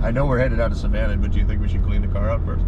I know we're headed out of Savannah, but do you think we should clean the car out first?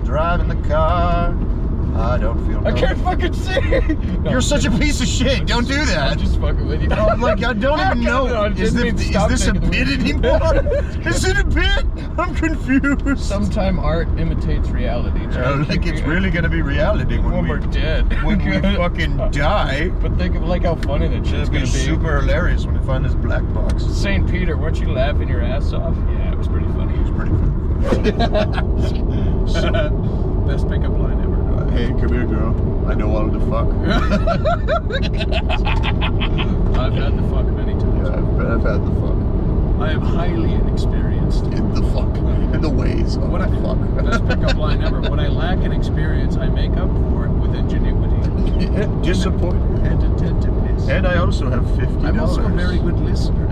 Driving the car. I don't feel I can't fucking see. No, you're such a piece of shit. Don't do that. I'm just fucking with you. No, I'm like, I don't even know. Is this a bit anymore? Is it a bit? I'm confused. Sometime art imitates reality. Like it's really gonna be reality when we're dead. When we fucking die. But think of like how funny that shit's gonna be. Super hilarious when we find this black box. St. Peter, weren't you laughing your ass off? Yeah, it was pretty funny. It was pretty funny. Best pickup line ever. Hey, come here, girl. I know all the fuck. I've had the fuck many times. Yeah, I've had the fuck. I am highly inexperienced. In the fuck. In the ways of the fuck. Best pickup line ever. When I lack in experience, I make up for it with ingenuity. Disappointment. And attentiveness. And I also have $50. I'm also a very good listener.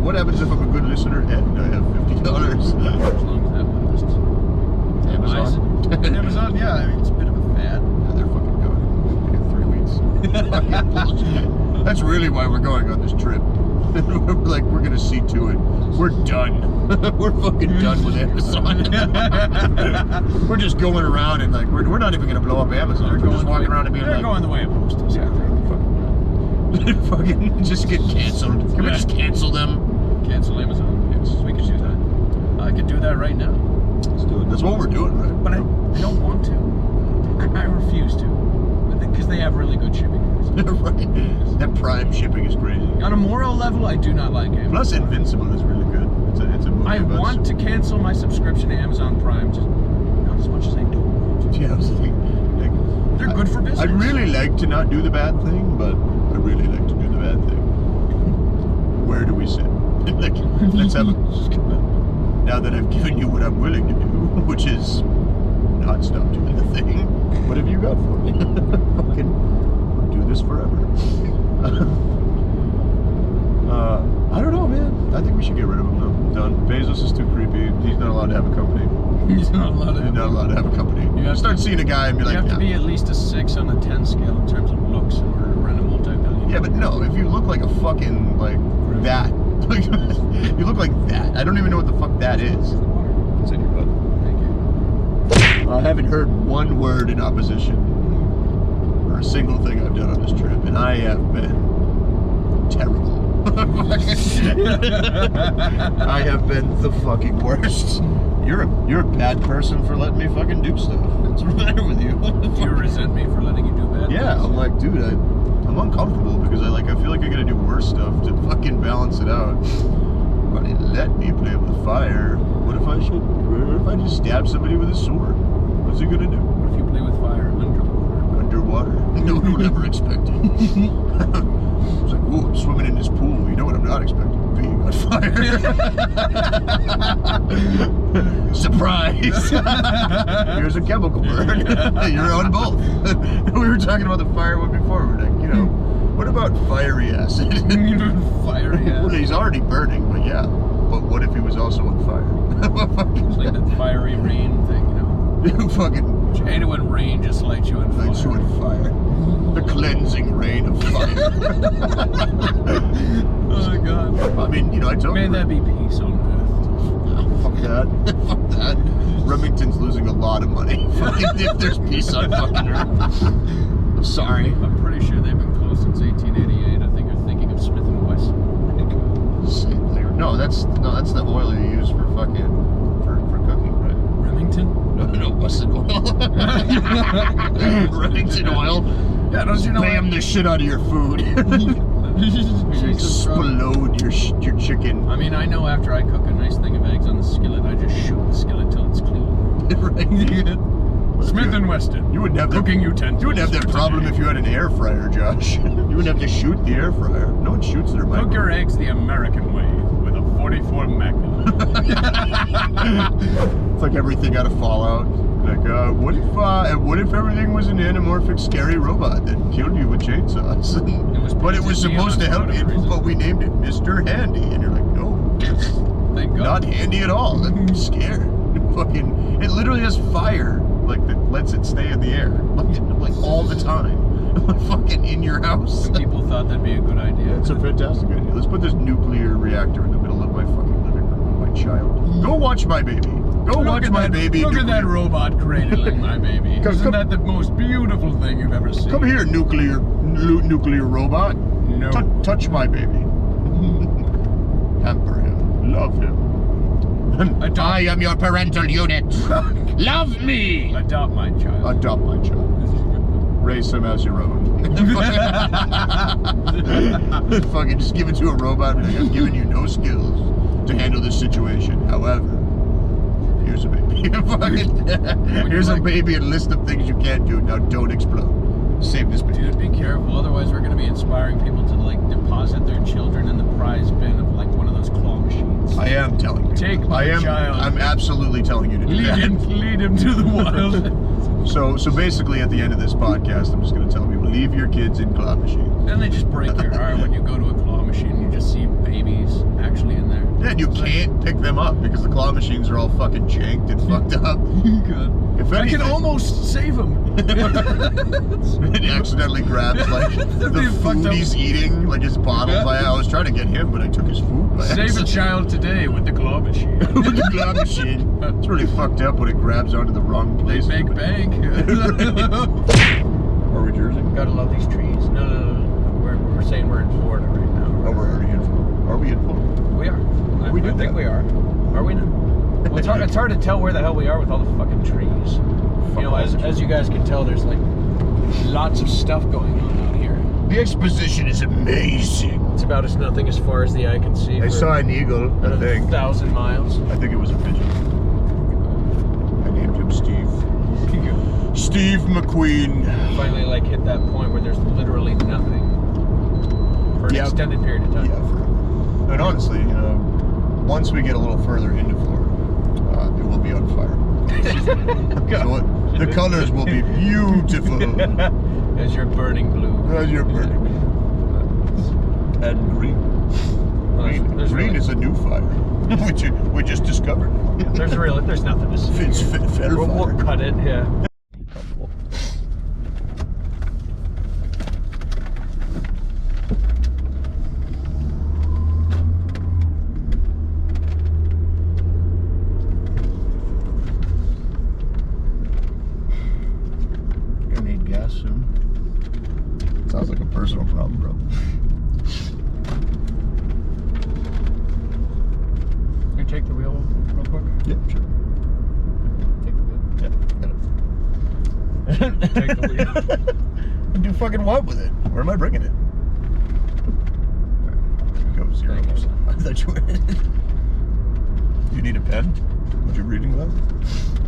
What happens if I'm a good listener and I have $50? As long as that lasts. Amazon? Amazon, yeah. I mean, it's a bit of a fad. Yeah, they're fucking going. In 3 weeks. That's really why we're going on this trip. Like, we're gonna see to it. We're done. We're fucking done with Amazon. We're just going around and like, we're not even gonna blow up Amazon. We're just walking around and being like, going the way of most. Yeah, fucking just get canceled. Can we just cancel them? Cancel Amazon. Yes, we could do that. I could do that right now. Let's do it. That's what we're doing, right? But I don't want to. I refuse to. Because they have really good shipping prices. Right. That Prime shipping is crazy. On a moral level, I do not like Amazon. Plus, Invincible is really good. It's a movie. I want to cancel my subscription to Amazon Prime, just not as much as I don't want to. Yeah, like, they're good for business. I'd really like to not do the bad thing, but I really like to do the bad thing. Where do we sit? Like, let's have a... Now that I've given you what I'm willing to do, which is not stop doing the thing, what have you got for me? Fucking do this forever. I don't know, man. I think we should get rid of him though. Done. Bezos is too creepy. He's not allowed to have a company. He's not allowed to have a company. You have to start seeing a guy and be like, you have to be at least a 6 on the 10 scale in terms of looks in order to run a multi-billion. Yeah, but no, if you look like a fucking, like, that. You look like that. I don't even know what the fuck that is. It's in your butt. Thank you. I haven't heard one word in opposition for a single thing I've done on this trip, and I have been terrible. I have been the fucking worst. You're a bad person for letting me fucking do stuff. What's the matter with you? You resent me for letting you do bad things? I'm like, dude, I'm uncomfortable because I feel like I gotta do worse stuff to fucking balance it out. But let me play with fire. What if I just stab somebody with a sword? What's he gonna do? What if you play with fire underwater? No one would ever expect it. It's like, ooh, I'm swimming in this pool. You know what I'm not expecting? Being on fire. Surprise! Here's a chemical burn. You're on both. We were talking about the fire one before. We're like, you know, what about fiery acid? Fiery acid? Well, he's already burning, but yeah. But what if he was also on fire? It's like that fiery rain thing, you know? Fucking... You hate it when rain just lights you on fire. Lights you on fire. The cleansing rain of fire. Oh, God. I mean, you know, I told you. May that be peace on earth. Fuck that. Fuck that. Remington's losing a lot of money. Fucking if there's peace on fucking earth. I'm sorry. I'm pretty sure they've been closed since 1888. I think you're thinking of Smith & Wesson. Same thing. No, that's the oil you use for fucking for cooking, right? Remington? No, busted oil. Remington oil. Yeah, don't you know? Bam the shit out of your food. Explode your chicken. I mean, I know after I cook a nice thing of eggs on the skillet, I just shoot the skillet till it's clean. Right. Smith & Wesson. You wouldn't have cooking utensils. You wouldn't have that problem if you had an air fryer, Josh. You wouldn't have to shoot the air fryer. No one shoots their microwave. Cook your eggs the American way with a 44 Magnum. It's like everything out of Fallout. Like, what if everything was an anamorphic, scary robot that killed you with chainsaws? But it was supposed to help you, but we named it Mr. Handy, and you're like, no, Thank God. not handy at all. I'm scared. Fucking, it literally has fire, like that lets it stay in the air, like all the time, fucking in your house. People thought that'd be a good idea. It's a fantastic idea. Let's put this nuclear reactor in the middle of my fucking living room with my child. Go watch my baby. Go watch my baby. Look at that robot cradling my baby. Isn't that the most beautiful thing you've ever seen? Come here, nuclear robot. No. Touch my baby. Pamper him. Love him. I am your parental unit. Love me. Adopt my child. Adopt my child. Raise him as your own. Fucking just give it to a robot. Like, I've given you no skills to handle this situation. However, here's a baby. Here's a baby and a list of things you can't do. Now don't explode. Save this baby. Dude, be careful. Otherwise, we're going to be inspiring people to like deposit their children in the prize bin of like one of those claw machines. I am telling you. Take my child. I'm absolutely telling you to do that. Lead him to the wild. So basically, at the end of this podcast, I'm just going to tell people, leave your kids in claw machines. Then they just break your heart when you go to a claw machine. You just see babies actually in there. Yeah, and you can't pick them up because the claw machines are all fucking janked and fucked up. Good. If anything, I can almost save him. It accidentally grabs like the food he's eating, like his bottle. I was trying to get him, but I took his food by Save accident. a child today with the claw machine. With the claw machine. It's really fucked up when it grabs onto the wrong place. Make bank. Are we Jersey? Gotta love these trees. No. We're saying we're in Florida right now. Oh, we're already in Florida. Are we in Florida? We are. I think that. we are. Are we not? Well, it's hard to tell where the hell we are with all the fucking trees. You know, as you guys can tell, there's like lots of stuff going on out here. The exposition is amazing. It's about as nothing as far as the eye can see. I saw an eagle, I think. 1,000 miles. I think it was a pigeon. I named him Steve. Steve McQueen. Finally, like, hit that point where there's literally nothing for an extended period of time. Yeah, forever. And honestly, you know, once we get a little further into Florida, it will be on fire. So the colors will be beautiful. As you're burning blue. As you're burning. And green. Green is a new fire, which we just discovered. There's nothing to see. It's fell We'll fire. cut it, yeah. Gonna need gas soon. Sounds like a personal problem, bro. You take the wheel real quick? Yeah, sure. Take the wheel. Yeah, got it. Take the wheel. Do fucking what with it? Where am I bringing it? Go 0. Thank you. I thought you were. Do you need a pen? Would you reading glasses?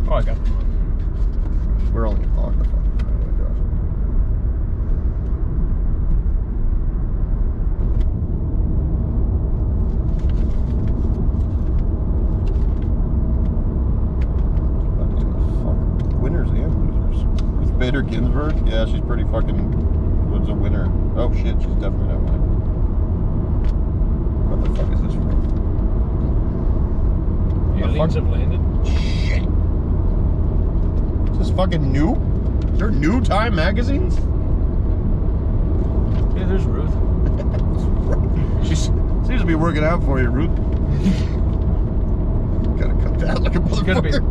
Oh, I got them. We're only on the phone. Oh my gosh. Winners and losers. With Bader Ginsburg? Yeah, she's pretty fucking. Was a winner. Oh shit, she's definitely not winning. What the fuck is this from? Aliens have landed? Shit. Is this fucking new? Is there new Time magazines? Yeah, there's Ruth. She seems to be working out for you, Ruth. Gotta cut that like a motherfucker.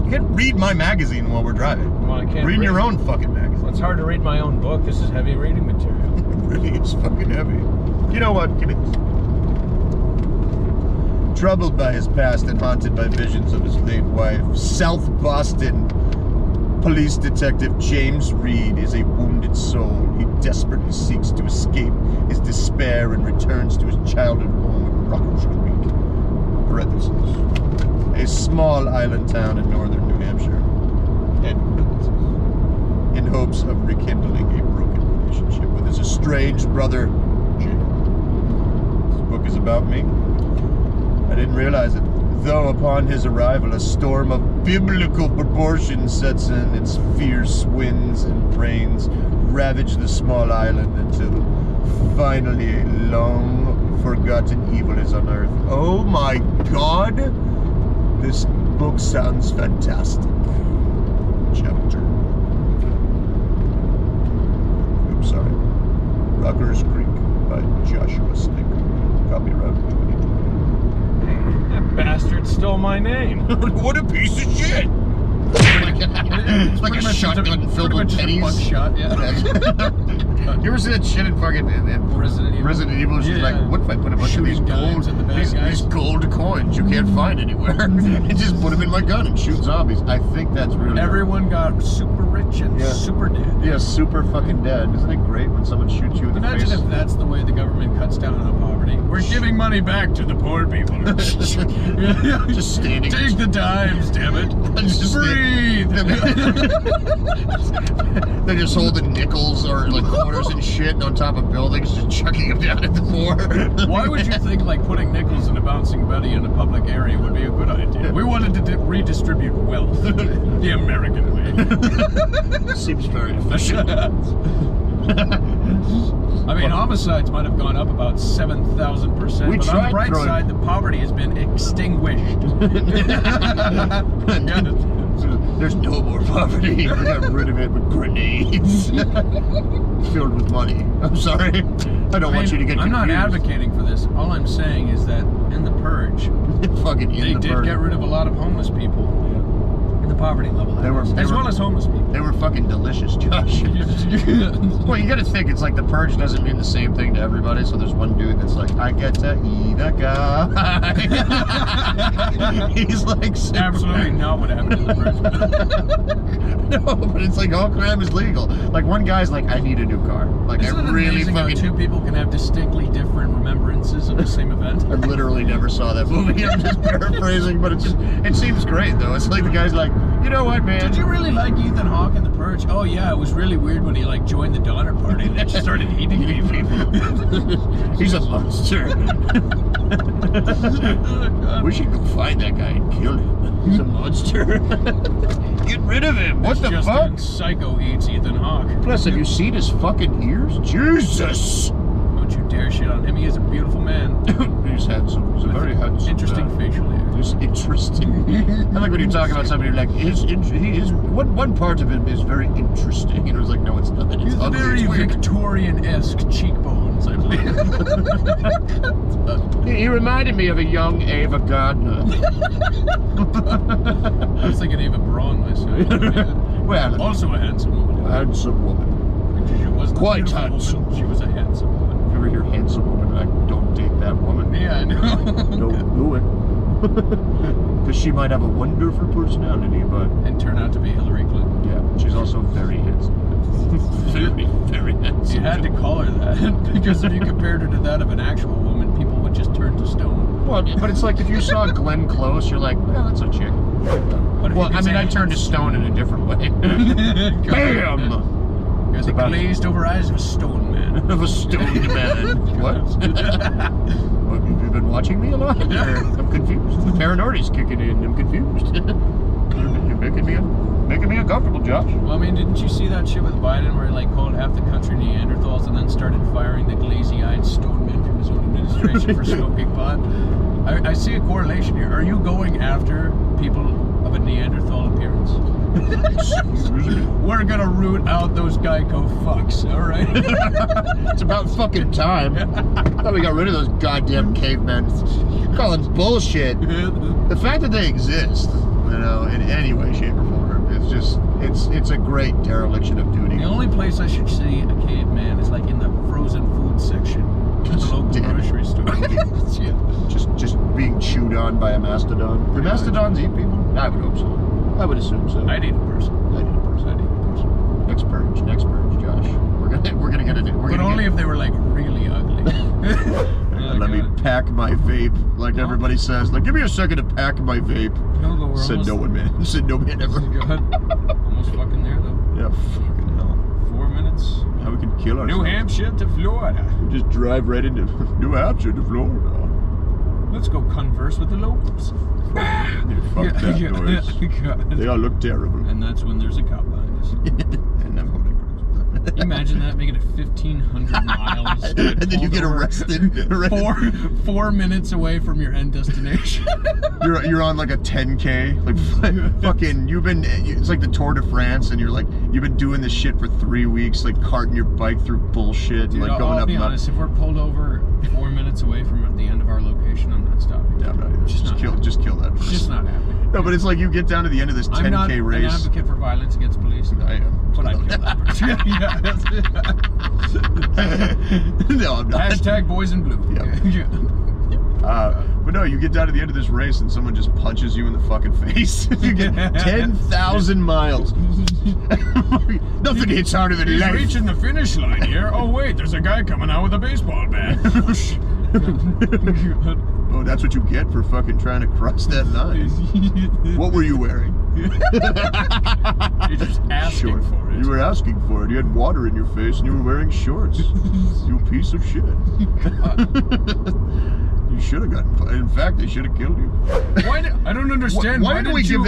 You can't read my magazine while we're driving. Well, I can't read your own fucking magazine. Well, it's hard to read my own book. This is heavy reading material. It really is fucking heavy. You know what? Give it. Troubled by his past and haunted by visions of his late wife, South Boston Police Detective James Reed is a wounded soul. He desperately seeks to escape his despair and returns to his childhood home in Rockers Creek, parentheses, a small island town in northern New Hampshire, end parentheses, in hopes of rekindling a broken relationship with his estranged brother, Jake. This book is about me. I didn't realize it. Though upon his arrival, a storm of biblical proportions sets in. Its fierce winds and rains ravage the small island until finally a long-forgotten evil is unearthed. Oh my God! This book sounds fantastic. Chapter. Oops, sorry. Rockers Creek by Joshua Stick. Copyright 2020. That bastard stole my name. What a piece of shit! It's like a shotgun filled with pennies. Buckshot, yeah. You ever see that shit in fucking Resident Evil? She's like, what if I put a bunch of these gold coins you can't find anywhere and just put them in my gun and shoot zombies? I think that's really. Everyone got super rich and super dead. Yeah, super fucking dead. Isn't it great when someone shoots you in the face? Imagine if that's the way the government cuts down on poverty. We're giving money back to the poor people. Just standing. Take the dimes, damn it. Just breathe. They're just holding nickels or like quarters and shit on top of buildings, just chucking them down at the poor. Why would you think like putting nickels in a bouncing Betty in a public area would be a good idea? We wanted to redistribute wealth the American way. Seems very efficient. I mean, homicides might have gone up about 7,000%, but on the bright side, the poverty has been extinguished. There's no more poverty. We got rid of it with grenades filled with money. I'm sorry. I don't want you to get confused. I'm not advocating for this. All I'm saying is that in the purge, they did get rid of a lot of homeless people. The poverty level, as well as homeless people. They were fucking delicious, Josh. Well, you gotta think, it's like the purge doesn't mean the same thing to everybody, so there's one dude that's like, I get to eat a guy. He's like, absolutely not what happened in the purge. No, but it's like all crime is legal. Like one guy's like, I need a new car. Like Isn't it amazing how two people can have distinctly different remembrances of the same event? I literally never saw that movie. I'm just paraphrasing, but it seems great though. It's like the guy's like, you know what, man? Did you really like Ethan Hawke in The Purge? Oh yeah, it was really weird when he like joined the Donner Party and then started eating people. He's a monster. We should go find that guy and kill him. He's a monster. Get rid of him. What the fuck? Psycho eats Ethan Hawke. Plus, have you seen his fucking ears? Jesus! Don't you dare shit on him. He is a beautiful man. He's handsome. He's a very handsome. Interesting facial hair. He's interesting. I like when you talk about somebody like one part of him is very interesting. And it was like, no, it's not. He's very Victorian-esque cheekbones, I believe. He reminded me of a young Ava Gardner. I was thinking Ava Braun myself. Well, also a handsome woman. A handsome woman. She wasn't quite handsome. Woman. She was a handsome woman. If you ever hear handsome woman, like, don't date that woman. Yeah, I know. Don't do it. Because she might have a wonderful personality, but... And turn out to be Hillary Clinton. Yeah, she's also very handsome. Very, very handsome. You had to call her that, because if you compared her to that of an actual woman, people would just turn to stone. Well, but it's like if you saw Glenn Close, you're like, well, that's a chick. Well, I mean, I turned to stone in a different way. Bam! There's the glazed over eyes of a stone man. Of a stoned man. What? Have you been watching me a lot? I'm confused. The paranoia's kicking in. I'm confused. You're making me uncomfortable, Josh. Well, I mean, didn't you see that shit with Biden where he like called half the country Neanderthals and then started firing the glazy-eyed stone men from his own administration for smoking pot? I see a correlation here. Are you going after people of a Neanderthal appearance? We're gonna root out those Geico fucks, alright? It's about fucking time. I thought we got rid of those goddamn cavemen. You're calling bullshit. The fact that they exist, you know, in any way, shape, or form, it's It's a great dereliction of duty. The only place I should see a caveman is like in the frozen food section at the local grocery store. Just being chewed on by a mastodon. Do mastodons eat people? I would hope so. I would assume so. I'd eat a person. Next purge, Josh. We're gonna get it. But only if they were like really ugly. Let me pack my vape, like everybody says. Like, give me a second to pack my vape. No, said no one, man. Said no man ever. Almost fucking there though. Yeah, fucking hell. 4 minutes. Now we can kill ourselves. New Hampshire to Florida. We just drive right into New Hampshire to Florida. Let's go converse with the locals. Fuck that noise. They all look terrible. And that's when there's a cop behind us. And I'm holding. Can you imagine that? Making it 1,500 miles. And then you get arrested. 4 minutes away from your end destination. You're on like a 10K. Like fucking, it's like the Tour de France, and you've been doing this shit for 3 weeks, like carting your bike through bullshit. Dude, like going I'll up. be honest, if we're pulled over 4 minutes away from the end of our location, I'm not stopping. Yeah, I'm not either. Just kill that person. Just not happening. No, but it's like you get down to the end of this 10K I'm not race. an advocate for violence against police. I am. But I'd kill that person. No, I'm not. Hashtag boys in blue. Yep. But no, you get down to the end of this race and someone just punches you in the fucking face. You get 10,000 miles. Nothing hits harder than He's life. reaching the finish line here. Oh wait, there's a guy coming out with a baseball bat. Oh, that's what you get for fucking trying to cross that line. What were you wearing? You're just asking for it. You were asking for it. You had water in your face and you were wearing shorts. You piece of shit. You should have gotten. In fact, they should have killed you. I don't understand. Why did we give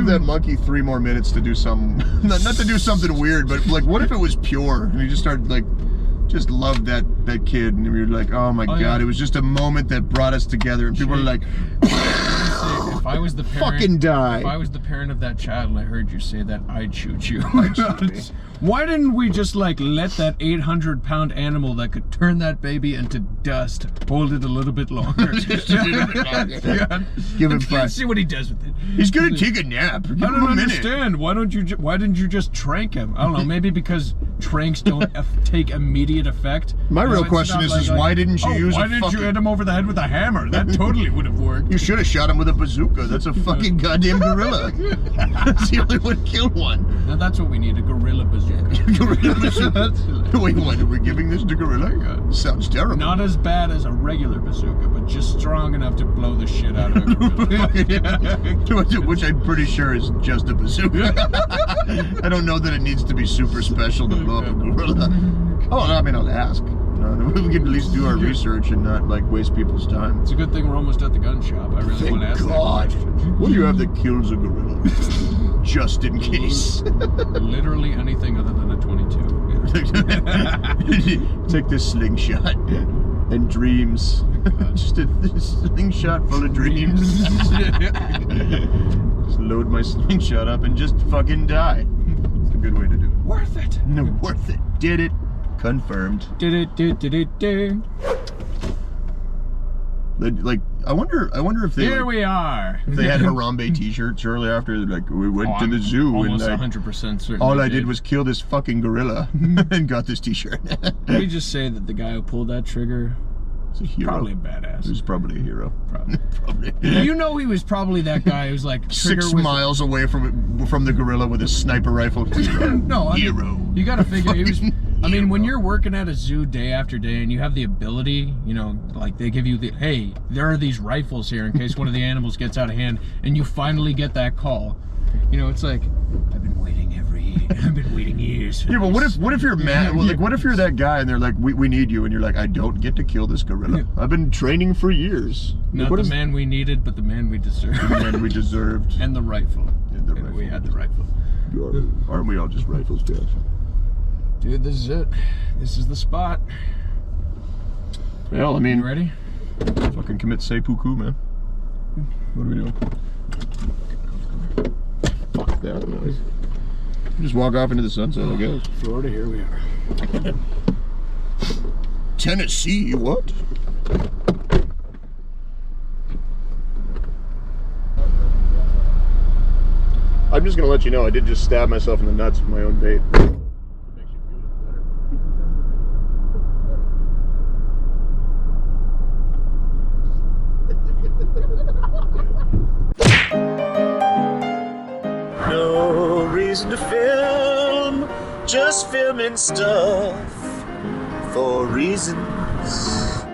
that monkey 3 more minutes to do something? Not to do something weird, but like, what if it was pure and he just started like, just loved that kid, and we were like, oh my god, yeah. It was just a moment that brought us together, and people were like, if I was the parent, fucking die. If I was the parent of that child and I heard you say that, I'd shoot you. Why didn't we just like let that 800-pound animal that could turn that baby into dust hold it a little bit longer? Give him 5. See what he does with it. He's gonna take a nap. Give I don't him a understand. Minute. Why didn't you just trank him? I don't know. Maybe because tranks don't take immediate effect. My real question is why didn't you use? Why didn't you hit him over the head with a hammer? That totally would have worked. You should have shot him with a bazooka. That's a fucking goddamn gorilla. That's the only way to kill one. Now that's what we need, a gorilla bazooka. Gorilla bazooka. Wait, what? Are we giving this to gorilla? Sounds terrible. Not as bad as a regular bazooka, but just strong enough to blow the shit out of a gorilla. Which I'm pretty sure is just a bazooka. I don't know that it needs to be super special to blow up a gorilla. Oh, I mean, I'll ask. We can at least do our research and not like waste people's time. It's a good thing we're almost at the gun shop. I really want to ask God. that question. What do you have that kills a gorilla? Just in case. Literally anything other than a 22. Take this slingshot and dreams. Just a slingshot full of dreams. Just load my slingshot up and just fucking die. It's a good way to do it. Worth it. No, worth it. Did it. Confirmed. Did it. Like, I wonder if they. Here we are. If they had Harambe T-shirts shortly after, like we went to the zoo almost and 100% certain. all I did was kill this fucking gorilla and got this T-shirt. Let me just say that the guy who pulled that trigger, is a hero. Probably a badass. He was probably a hero. Probably. You know, he was probably that guy who's like 6 miles away from the gorilla with a sniper rifle. No, hero. You got to figure he was. I mean, when you're working at a zoo day after day and you have the ability, you know, like they give you the, hey, there are these rifles here in case one of the animals gets out of hand, and you finally get that call. You know, it's like, I've been waiting years. Yeah, but what if you're mad? Well, like, what if you're that guy and they're like, we need you, and you're like, I don't get to kill this gorilla. I've been training for years. Not the man we needed, but the man we deserved. The man we deserved. And the rifle. And the rifle. We had the rifle. Aren't we all just rifles, Josh? Dude, this is it. This is the spot. Well, I mean, you ready? Fucking commit seppuku, man. What are we doing? Fuck that noise. Just walk off into the sunset, I guess. Florida, here we are. Tennessee, what? just gonna let you know I did just stab myself in the nuts with my own bait. No reason to film, just filming stuff for reasons.